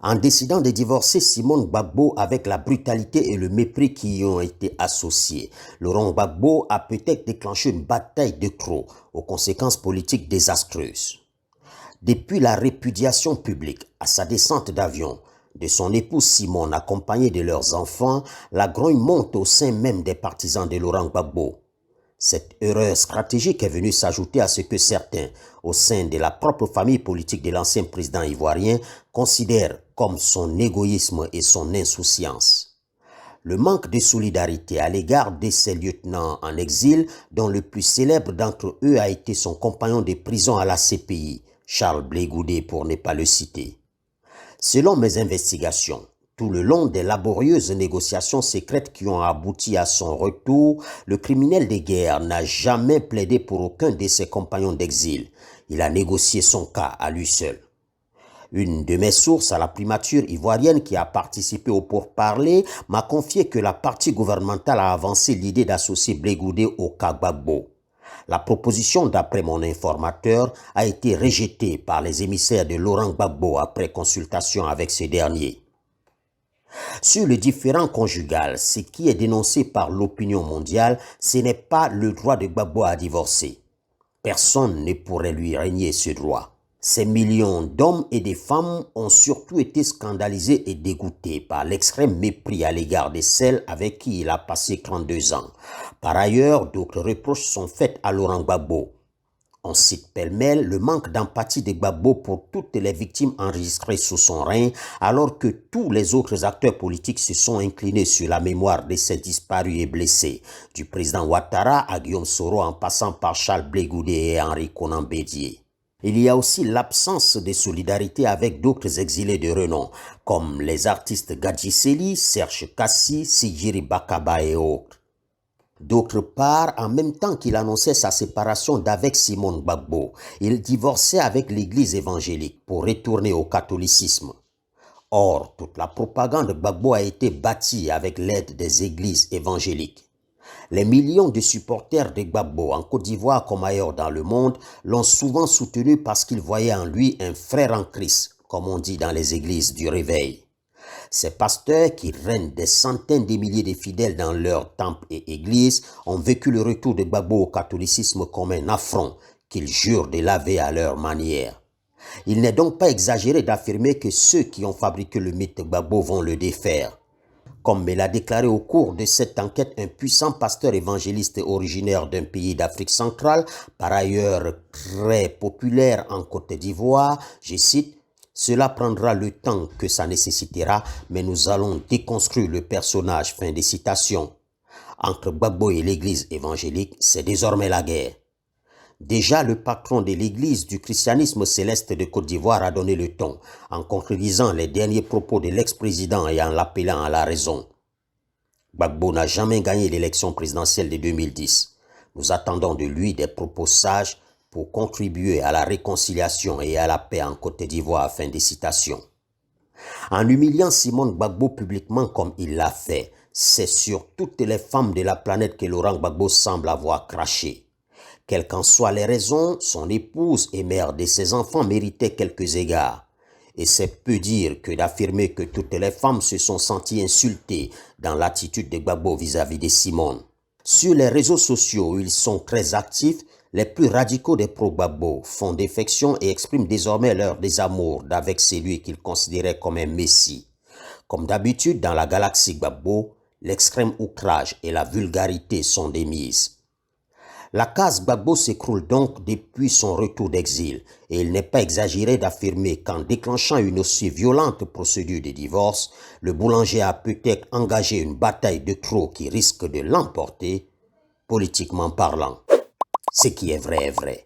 En décidant de divorcer Simone Gbagbo avec la brutalité et le mépris qui y ont été associés, Laurent Gbagbo a peut-être déclenché une bataille de crocs aux conséquences politiques désastreuses. Depuis la répudiation publique à sa descente d'avion de son épouse Simone accompagnée de leurs enfants, la grogne monte au sein même des partisans de Laurent Gbagbo. Cette erreur stratégique est venue s'ajouter à ce que certains, au sein de la propre famille politique de l'ancien président ivoirien, considèrent comme son égoïsme et son insouciance. Le manque de solidarité à l'égard de ses lieutenants en exil, dont le plus célèbre d'entre eux a été son compagnon de prison à la CPI, Charles Blé Goudé pour ne pas le citer. Selon mes investigations, tout le long des laborieuses négociations secrètes qui ont abouti à son retour, le criminel de guerre n'a jamais plaidé pour aucun de ses compagnons d'exil. Il a négocié son cas à lui seul. Une de mes sources à la primature ivoirienne qui a participé au pourparlers m'a confié que la partie gouvernementale a avancé l'idée d'associer Blé Goudé au cas Gbagbo. La proposition, d'après mon informateur, a été rejetée par les émissaires de Laurent Gbagbo après consultation avec ce dernier. Sur le différend conjugal, ce qui est dénoncé par l'opinion mondiale, ce n'est pas le droit de Gbagbo à divorcer. Personne ne pourrait lui régner ce droit. Ces millions d'hommes et de femmes ont surtout été scandalisés et dégoûtés par l'extrême mépris à l'égard de celles avec qui il a passé 32 ans. Par ailleurs, d'autres reproches sont faits à Laurent Gbagbo. On cite pêle-mêle le manque d'empathie de Gbagbo pour toutes les victimes enregistrées sous son règne, alors que tous les autres acteurs politiques se sont inclinés sur la mémoire de ces disparus et blessés, du président Ouattara à Guillaume Soro en passant par Charles Blé Goudé et Henri Konan Bédié. Il y a aussi l'absence de solidarité avec d'autres exilés de renom, comme les artistes Gadji Seli, Serge Kassi, Sidjiri Bakaba et autres. D'autre part, en même temps qu'il annonçait sa séparation d'avec Simone Gbagbo, il divorçait avec l'église évangélique pour retourner au catholicisme. Or, toute la propagande de Gbagbo a été bâtie avec l'aide des églises évangéliques. Les millions de supporters de Gbagbo en Côte d'Ivoire comme ailleurs dans le monde l'ont souvent soutenu parce qu'ils voyaient en lui un frère en Christ, comme on dit dans les églises du réveil. Ces pasteurs qui règnent des centaines de milliers de fidèles dans leurs temples et églises ont vécu le retour de Gbagbo au catholicisme comme un affront qu'ils jurent de laver à leur manière. Il n'est donc pas exagéré d'affirmer que ceux qui ont fabriqué le mythe de Gbagbo vont le défaire. Comme me l'a déclaré au cours de cette enquête un puissant pasteur évangéliste originaire d'un pays d'Afrique centrale, par ailleurs très populaire en Côte d'Ivoire, je cite, « Cela prendra le temps que ça nécessitera, mais nous allons déconstruire le personnage. » Fin de citation. Entre Gbagbo et l'église évangélique, c'est désormais la guerre. Déjà, le patron de l'église du christianisme céleste de Côte d'Ivoire a donné le ton, en contredisant les derniers propos de l'ex-président et en l'appelant à la raison. Gbagbo n'a jamais gagné l'élection présidentielle de 2010. Nous attendons de lui des propos sages pour contribuer à la réconciliation et à la paix en Côte d'Ivoire. Fin de citation. En humiliant Simone Gbagbo publiquement comme il l'a fait, c'est sur toutes les femmes de la planète que Laurent Gbagbo semble avoir craché. Quelles qu'en soient les raisons, son épouse et mère de ses enfants méritait quelques égards. Et c'est peu dire que d'affirmer que toutes les femmes se sont senties insultées dans l'attitude de Gbagbo vis-à-vis de Simone. Sur les réseaux sociaux où ils sont très actifs, les plus radicaux des pro-Gbagbo font défection et expriment désormais leur désamour d'avec celui qu'ils considéraient comme un messie. Comme d'habitude dans la galaxie Gbagbo, l'extrême outrage et la vulgarité sont des mises. La case Gbagbo s'écroule donc depuis son retour d'exil et il n'est pas exagéré d'affirmer qu'en déclenchant une aussi violente procédure de divorce, le boulanger a peut-être engagé une bataille de trop qui risque de l'emporter, politiquement parlant. Ce qui est vrai est vrai.